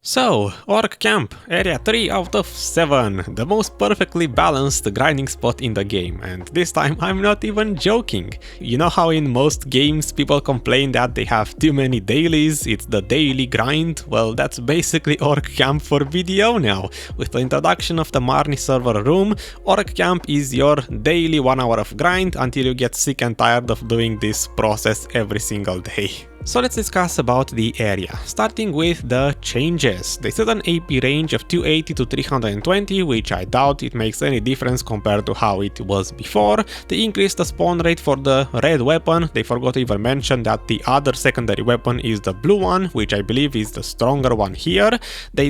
So, Orc Camp, area 3 out of 7, the most perfectly balanced grinding spot in the game, and this time I'm not even joking. You know how in most games people complain that they have too many dailies, it's the daily grind? Well, that's basically Orc Camp for BDO now. With the introduction of the mhmmm server room, Orc Camp is your daily 1 hour of grind until you get sick and tired of doing this process every single day. So let's discuss about the area, starting with the changes. They set an AP range of 280 to 320, which I doubt it makes any difference compared to how it was before. They increased the spawn rate for the red weapon. They forgot to even mention that the other secondary weapon is the blue one, which I believe is the stronger one here. They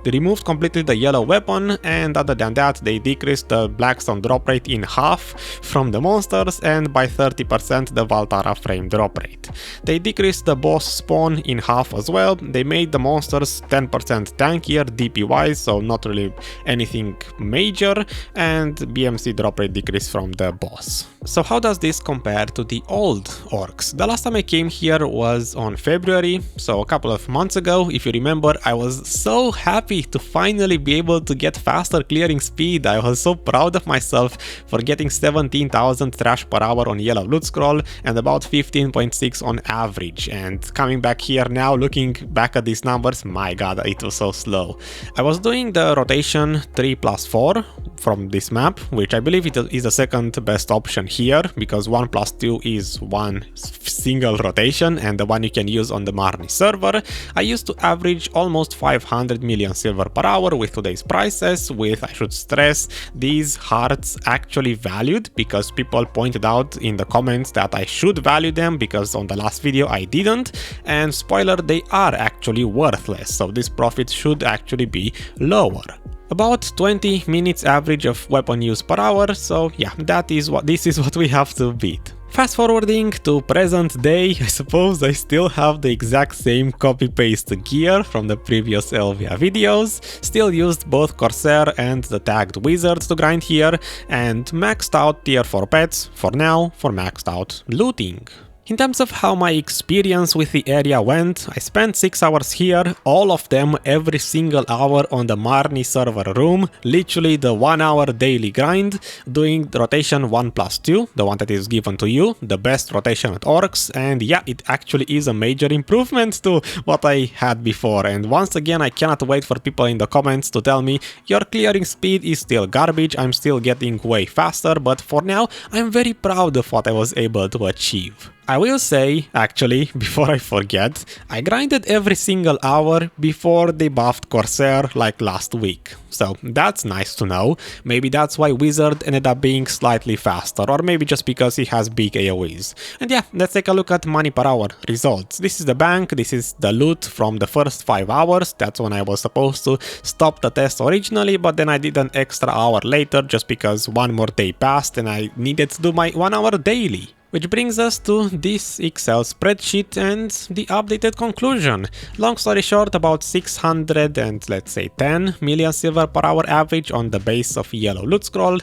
removed completely the yellow weapon, and other than that they decreased the blackstone drop rate in half from the monsters and by 30% the Valtara frame drop rate. They decreased the boss spawn in half as well. They made the monsters 10% tankier DP wise, so not really anything major, and BMC drop rate decreased from the boss. So how does this compare to the old Orcs? The last time I came here was on February, so a couple of months ago. If you remember, I was so happy to finally be able to get faster clearing speed. I was so proud of myself for getting 17,000 trash per hour on yellow loot scroll and about 15.6 on average, and coming back here now, looking back at these numbers, my god, it was so slow. I was doing the rotation 3+4 from this map, which I believe it is the second best option here, because 1+2 is one single rotation and the one you can use on the mhmmm server. I used to average almost 500 million silver per hour with today's prices, with, I should stress, these hearts actually valued, because people pointed out in the comments that I should value them because on the last video I didn't, and spoiler, they are actually worthless, so this profit should actually be lower. About 20 minutes average of weapon use per hour, so yeah, this is what we have to beat. Fast forwarding to present day, I suppose I still have the exact same copy-paste gear from the previous Elvia videos, still used both Corsair and the tagged wizards to grind here, and maxed out tier 4 pets for now for maxed out looting. In terms of how my experience with the area went, I spent 6 hours here, all of them every single hour on the mhmmm server room, literally the 1 hour daily grind, doing rotation 1+2, the one that is given to you, the best rotation at Orcs, and yeah, it actually is a major improvement to what I had before, and once again I cannot wait for people in the comments to tell me your clearing speed is still garbage, I'm still getting way faster, but for now I'm very proud of what I was able to achieve. I will say, actually, before I forget, I grinded every single hour before they buffed Corsair like last week. So that's nice to know. Maybe that's why Wizard ended up being slightly faster, or maybe just because he has big AoEs. And yeah, let's take a look at money per hour results. This is the bank, this is the loot from the first 5 hours. That's when I was supposed to stop the test originally, but then I did an extra hour later just because one more day passed and I needed to do my 1 hour daily. Which brings us to this Excel spreadsheet and the updated conclusion. Long story short, about 600 and let's say 10 million silver per hour average on the base of yellow loot scroll,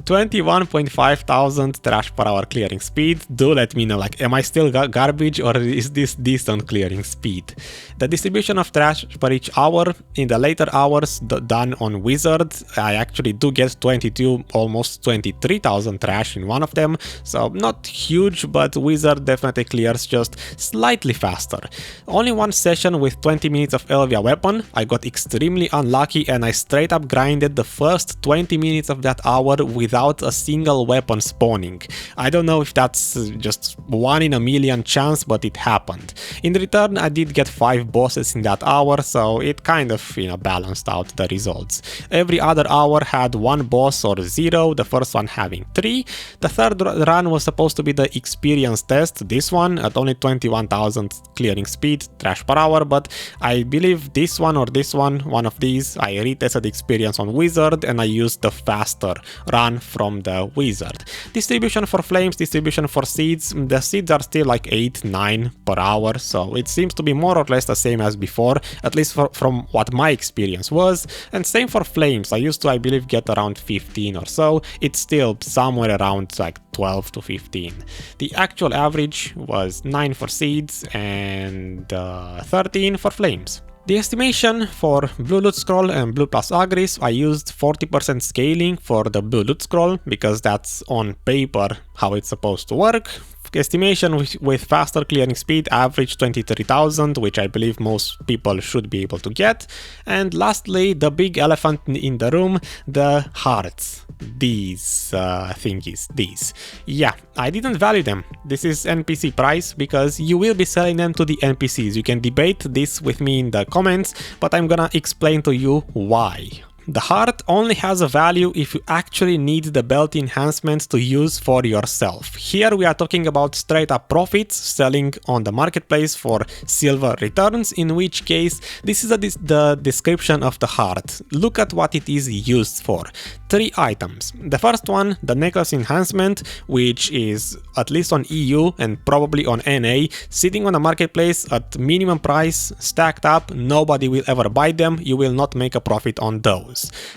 21.5 thousand trash per hour clearing speed. Do let me know, like, am I still garbage or is this decent clearing speed? The distribution of trash per each hour in the later hours done on Wizard, I actually do get 22, almost 23,000 trash in one of them, so not huge, but Wizard definitely clears just slightly faster. Only one session with 20 minutes of Elvia weapon, I got extremely unlucky and I straight up grinded the first 20 minutes of that hour without a single weapon spawning. I don't know if that's just 1 in a million chance, but it happened. In return, I did get 5 bosses in that hour, so it kind of, balanced out the results. Every other hour had 1 boss or 0, the first one having 3. The third run was supposed to be the experience test, this one at only 21,000 clearing speed, trash per hour, but I believe this one or this one of these, I retested experience on Wizard and I used the faster run from the Wizard. Distribution for flames, distribution for seeds, the seeds are still like 8-9 per hour, so it seems to be more or less the same as before, at least from what my experience was, and same for flames. I used to, I believe, get around 15 or so, it's still somewhere around like 12 to 15. The actual average was 9 for seeds and 13 for flames. The estimation for blue loot scroll and blue plus Agris, I used 40% scaling for the blue loot scroll because that's on paper how it's supposed to work. Estimation with faster clearing speed average 23,000, which I believe most people should be able to get. And lastly, the big elephant in the room, the hearts. These thingies, these. Yeah, I didn't value them. This is NPC price because you will be selling them to the NPCs. You can debate this with me in the comments, but I'm gonna explain to you why. The heart only has a value if you actually need the belt enhancement to use for yourself. Here we are talking about straight up profits, selling on the marketplace for silver returns, in which case this is the description of the heart. Look at what it is used for. 3 items. The first one, the necklace enhancement, which is at least on EU and probably on NA, sitting on the marketplace at minimum price, stacked up, nobody will ever buy them, you will not make a profit on those.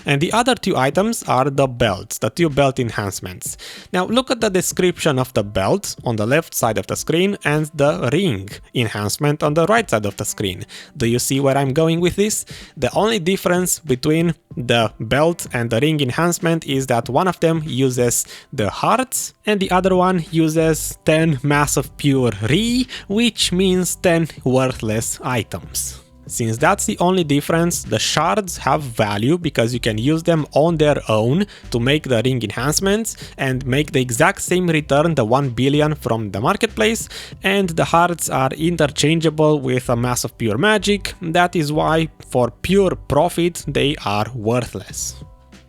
And the other 2 items are the belts, the 2 belt enhancements. Now look at the description of the belt on the left side of the screen and the ring enhancement on the right side of the screen. Do you see where I'm going with this? The only difference between the belt and the ring enhancement is that one of them uses the hearts and the other one uses 10 mass of pure re, which means 10 worthless items. Since that's the only difference, the shards have value because you can use them on their own to make the ring enhancements and make the exact same return, the 1 billion from the marketplace, and the hearts are interchangeable with a mass of pure magic. That is why for pure profit they are worthless.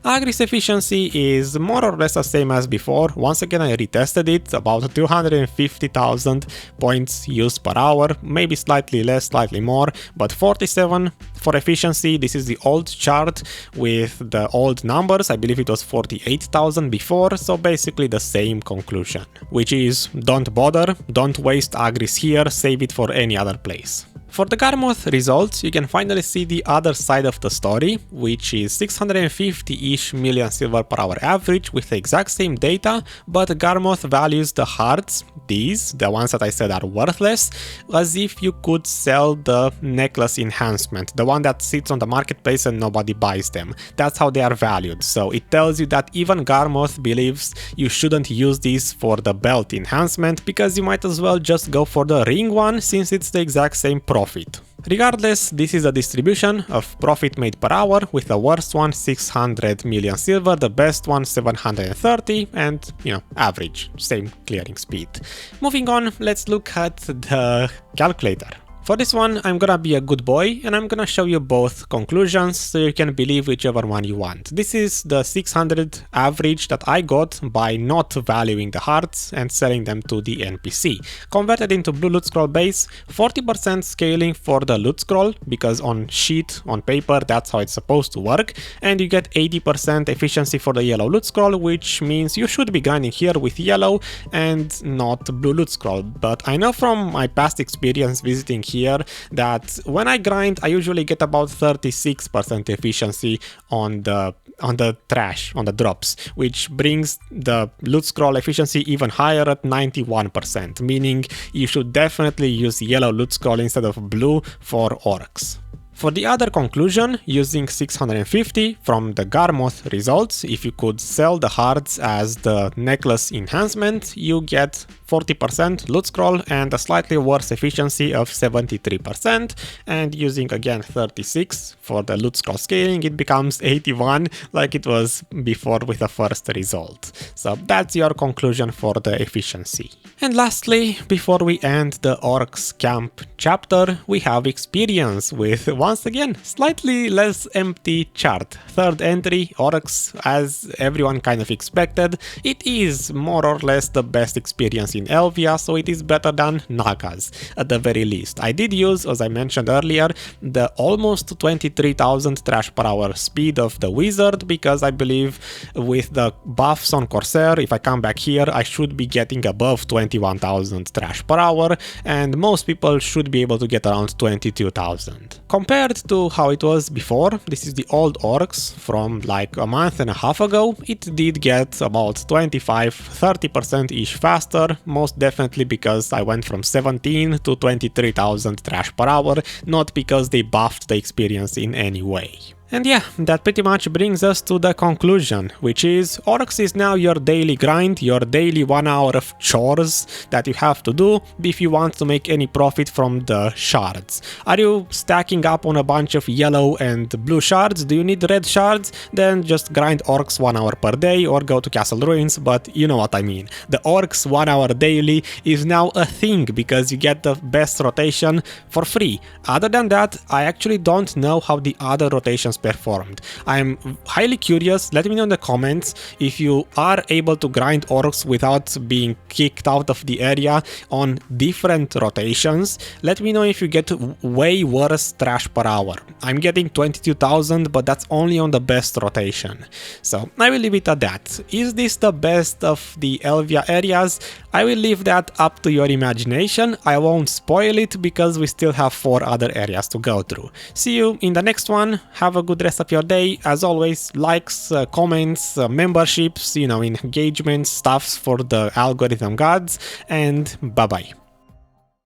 Agris Efficiency is more or less the same as before. Once again, I retested it, about 250,000 points used per hour, maybe slightly less, slightly more, but 47 for efficiency. This is the old chart with the old numbers. I believe it was 48,000 before, so basically the same conclusion, which is don't bother, don't waste Agris here, save it for any other place. For the Garmoth results, you can finally see the other side of the story, which is 650-ish million silver per hour average with the exact same data, but Garmoth values the hearts, these, the ones that I said are worthless, as if you could sell the necklace enhancement, the one that sits on the marketplace and nobody buys them. That's how they are valued, so it tells you that even Garmoth believes you shouldn't use these for the belt enhancement because you might as well just go for the ring one since it's the exact same profit. Regardless, this is a distribution of profit made per hour, with the worst one 600 million silver, the best one 730, and average, same clearing speed. Moving on, let's look at the calculator. For this one, I'm gonna be a good boy and I'm gonna show you both conclusions so you can believe whichever one you want. This is the 600 average that I got by not valuing the hearts and selling them to the NPC. Converted into blue loot scroll base, 40% scaling for the loot scroll because on sheet, on paper, that's how it's supposed to work, and you get 80% efficiency for the yellow loot scroll, which means you should be grinding here with yellow and not blue loot scroll. But I know from my past experience visiting here that when I grind, I usually get about 36% efficiency on the trash, on the drops, which brings the loot scroll efficiency even higher at 91%, meaning you should definitely use yellow loot scroll instead of blue for orcs. For the other conclusion, using 650 from the Garmoth results, if you could sell the hearts as the necklace enhancement, you get 40% loot scroll and a slightly worse efficiency of 73%, and using again 36 for the loot scroll scaling, it becomes 81 like it was before with the first result. So that's your conclusion for the efficiency. And lastly, before we end the Orcs camp chapter, we have experience with, once again, slightly less empty chart. Third entry, Orcs, as everyone kind of expected. It is more or less the best experience in Elvia, so it is better than Naga's, at the very least. I did use, as I mentioned earlier, the almost 23,000 trash per hour speed of the wizard, because I believe with the buffs on Corsair, if I come back here, I should be getting above 21,000 trash per hour, and most people should be able to get around 22,000. Compared compared to how it was before, this is the old Orcs from like a month and a half ago, it did get about 25-30% ish faster, most definitely because I went from 17 to 23,000 trash per hour, not because they buffed the experience in any way. And yeah, that pretty much brings us to the conclusion, which is Orcs is now your daily grind, your daily 1 hour of chores that you have to do if you want to make any profit from the shards. Are you stacking up on a bunch of yellow and blue shards? Do you need red shards? Then just grind Orcs 1 hour per day or go to Castle Ruins, but you know what I mean. The Orcs 1 hour daily is now a thing because you get the best rotation for free. Other than that, I actually don't know how the other rotations performed. I'm highly curious, let me know in the comments if you are able to grind Orcs without being kicked out of the area on different rotations. Let me know if you get way worse trash per hour. I'm getting 22,000, but that's only on the best rotation. So I will leave it at that. Is this the best of the Elvia areas? I will leave that up to your imagination. I won't spoil it because we still have 4 other areas to go through. See you in the next one. Have a good rest of your day. As always, likes, comments, memberships, engagements, stuffs for the algorithm gods, and bye bye.